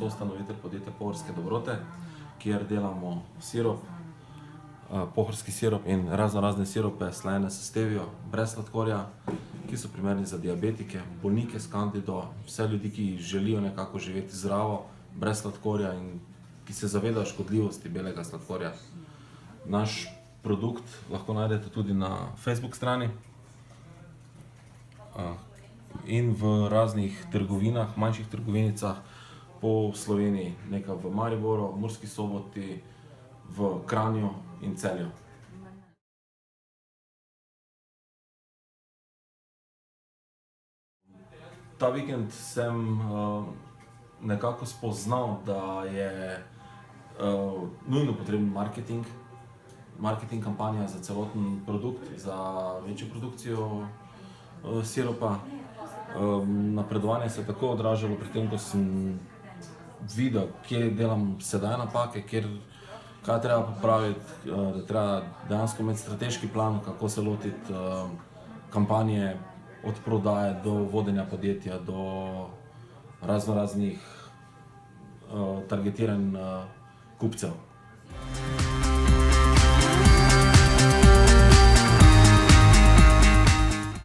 soustanovitelj podjetja Pohorske dobrote, kjer delamo sirup, pohorski sirup in razne sirupe, slane s stevio, brez sladkorja, ki so primerni za diabetike, bolnike s kandido, vse ljudi, ki želijo nekako živeti zdravo, brez sladkorja in ki se zavedajo škodljivosti belega sladkorja. Naš produkt lahko najdete tudi na Facebook strani in v raznih trgovinah, manjših trgovinicah po Sloveniji, nekaj v Mariboru, Murski Soboti, v Kranju in Celju. Ta vikend sem nekako spoznal, da je nujno potreben marketing kampanja za celoten produkt, za večjo produkcijo sirupa. Napredovanje se je tako odražalo pri tem, ko sem videl, kje delam sedaj napake, kaj je treba popraviti, da je treba dejansko imeti strateški plan, kako se lotiti kampanje, od prodaje do vodenja podjetja, do raznoraznih targetiranj kupcev.